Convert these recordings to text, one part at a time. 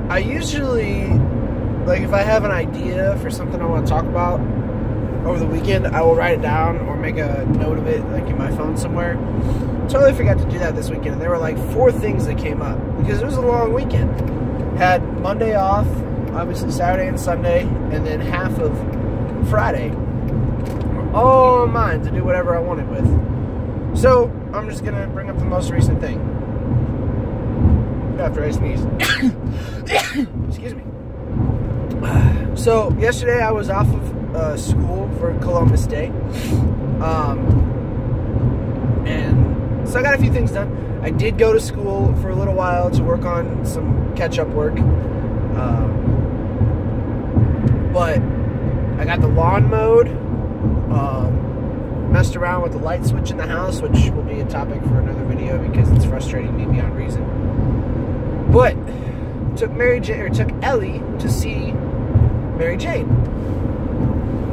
I usually, like, if I have an idea for something I want to talk about over the weekend, I will write it down or make a note of it, like, in my phone somewhere. Totally forgot to do that this weekend, and there were, like, 4 things that came up, because it was a long weekend. Had Monday off, obviously Saturday and Sunday, and then half of Friday. All mine to do whatever I wanted with. So, I'm just going to bring up the most recent thing. After I sneeze. Excuse me. So, yesterday I was off of school for Columbus Day. And so I got a few things done. I did go to school for a little while to work on some catch-up work. But I got the lawn mowed. Messed around with the light switch in the house, which will be a topic for another video because it's frustrating me beyond reason. But took Ellie to see Mary Jane,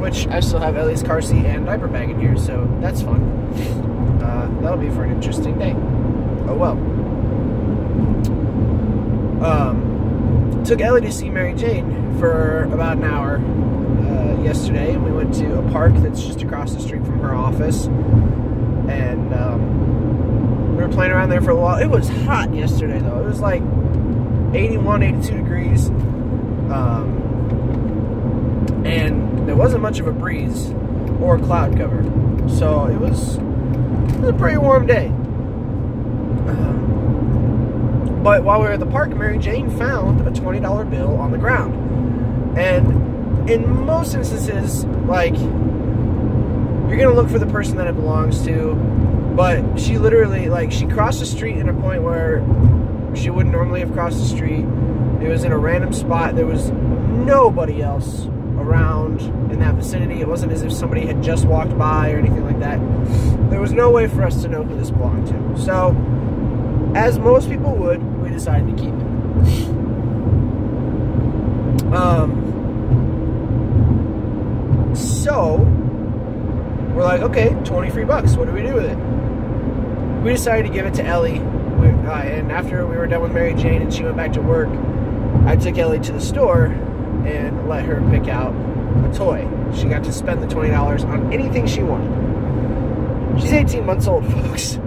which I still have Ellie's car seat and diaper bag in here, so that's fun. That'll be for an interesting day. Oh well. Took Ellie to see Mary Jane for about an hour yesterday, and we went to a park that's just across the street from her office, and we were playing around there for a while. It was hot yesterday, though. It was like 81, 82 degrees, and there wasn't much of a breeze or cloud cover, so it was a pretty warm day. But while we were at the park, Mary Jane found a $20 bill on the ground, and in most instances, like, you're gonna look for the person that it belongs to, but she literally, like, she crossed the street in a point where she wouldn't normally have crossed the street. It was in a random spot. There was nobody else around in that vicinity. It wasn't as if somebody had just walked by or anything like that. There was no way for us to know who this belonged to. So, as most people would, we decided to keep it. So, we're like, okay, 20 free bucks. What do we do with it? We decided to give it to Ellie. And after we were done with Mary Jane and she went back to work, I took Ellie to the store and let her pick out a toy. She got to spend the $20 on anything she wanted. She's 18 months old, folks.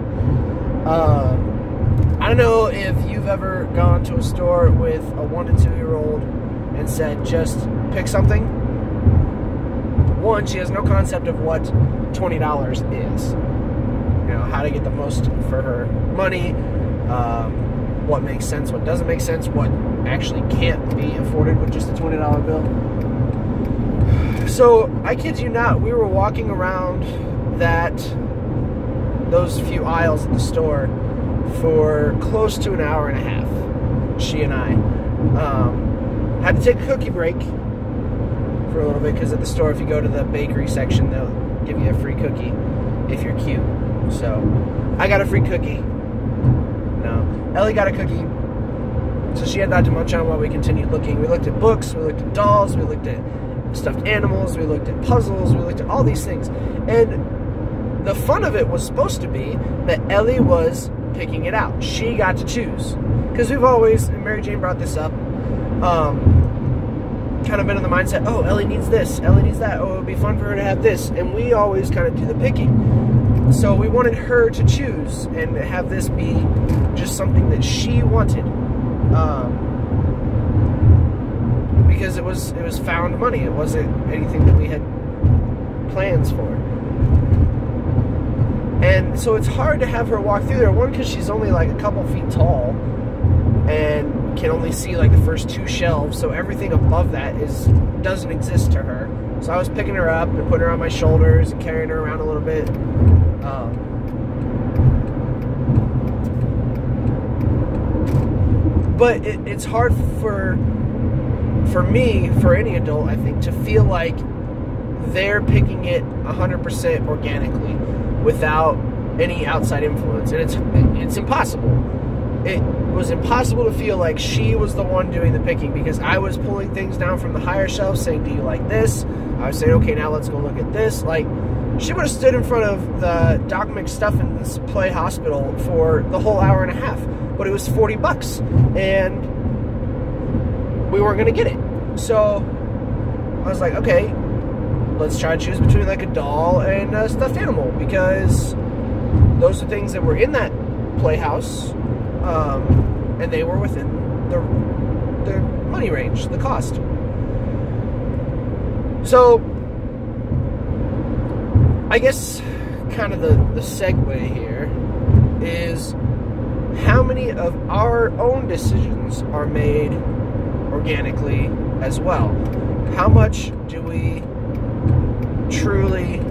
I don't know if you've ever gone to a store with a 1 to 2 year old and said, just pick something. One, she has no concept of what $20 is. You know, how to get the most for her money, what makes sense, what doesn't make sense, what actually can't be afforded with just a $20 bill. So, I kid you not, we were walking around those few aisles at the store for close to an hour and a half, she and I. Had to take a cookie break for a little bit, because at the store, if you go to the bakery section, they'll give you a free cookie if you're cute. So, I got a free cookie. No. Ellie got a cookie. So she had that to munch on while we continued looking. We looked at books, we looked at dolls, we looked at stuffed animals, we looked at puzzles, we looked at all these things. And the fun of it was supposed to be that Ellie was picking it out. She got to choose. Because we've always, and Mary Jane brought this up, kind of been in the mindset, oh, Ellie needs this, Ellie needs that, oh, it would be fun for her to have this, and we always kind of do the picking. So we wanted her to choose and have this be just something that she wanted, because it was found money. It wasn't anything that we had plans for. And so it's hard to have her walk through there, one, because she's only like a couple feet tall and can only see like the first 2 shelves, so everything above that doesn't exist to her. So I was picking her up and putting her on my shoulders and carrying her around a little bit. But it's hard for me, for any adult, I think, to feel like they're picking it 100% organically without any outside influence, and it's impossible. It was impossible to feel like she was the one doing the picking, because I was pulling things down from the higher shelves saying, do you like this? I was saying, okay, now let's go look at this. Like, she would have stood in front of the Doc McStuffins Play Hospital for the whole hour and a half, but it was $40, and we weren't going to get it. So I was like, okay, let's try to choose between like a doll and a stuffed animal, because those are things that were in that playhouse, and they were within the money range, the cost. So I guess kind of the segue here is, how many of our own decisions are made organically as well? How much do we truly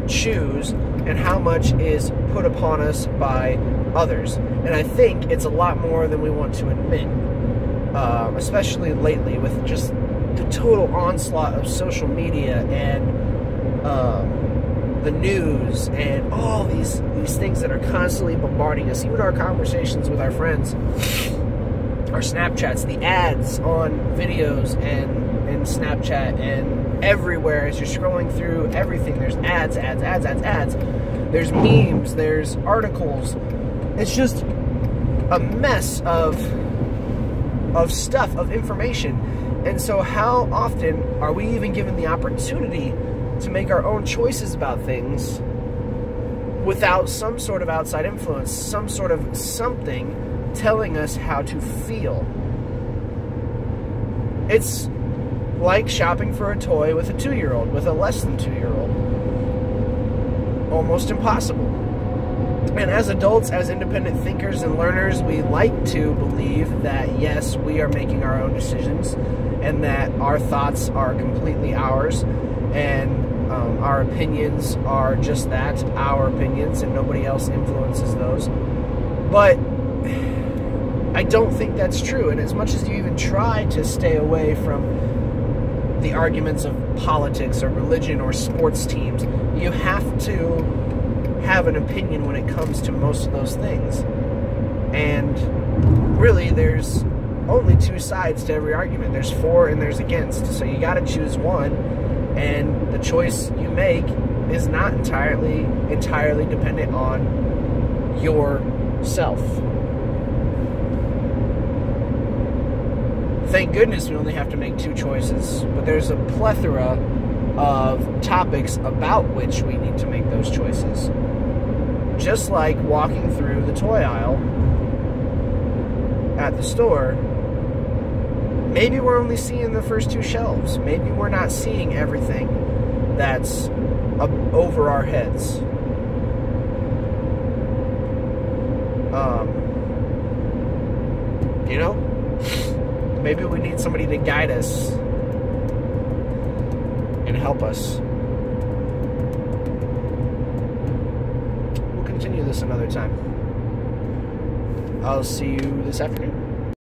choose, and how much is put upon us by others? And I think it's a lot more than we want to admit, especially lately with just the total onslaught of social media and the news and all these things that are constantly bombarding us. Even our conversations with our friends, our Snapchats, the ads on videos and Snapchat and everywhere as you're scrolling through everything. There's ads. There's memes, there's articles. It's just a mess of stuff, of information. And so how often are we even given the opportunity to make our own choices about things without some sort of outside influence, some sort of something telling us how to feel? It's like shopping for a toy with a 2-year-old, with a less than 2-year-old. Almost impossible. And as adults, as independent thinkers and learners, we like to believe that, yes, we are making our own decisions, and that our thoughts are completely ours, and our opinions are just that, our opinions, and nobody else influences those. But I don't think that's true. And as much as you even try to stay away from the arguments of politics or religion or sports teams, you have to have an opinion when it comes to most of those things. And really, there's only two sides to every argument. There's for and there's against. So you got to choose one, and the choice you make is not entirely dependent on yourself. Thank goodness we only have to make two choices, but there's a plethora of topics about which we need to make those choices. Just like walking through the toy aisle at the store, maybe we're only seeing the first two shelves. Maybe we're not seeing everything that's over our heads. You know? Maybe we need somebody to guide us and help us. We'll continue this another time. I'll see you this afternoon.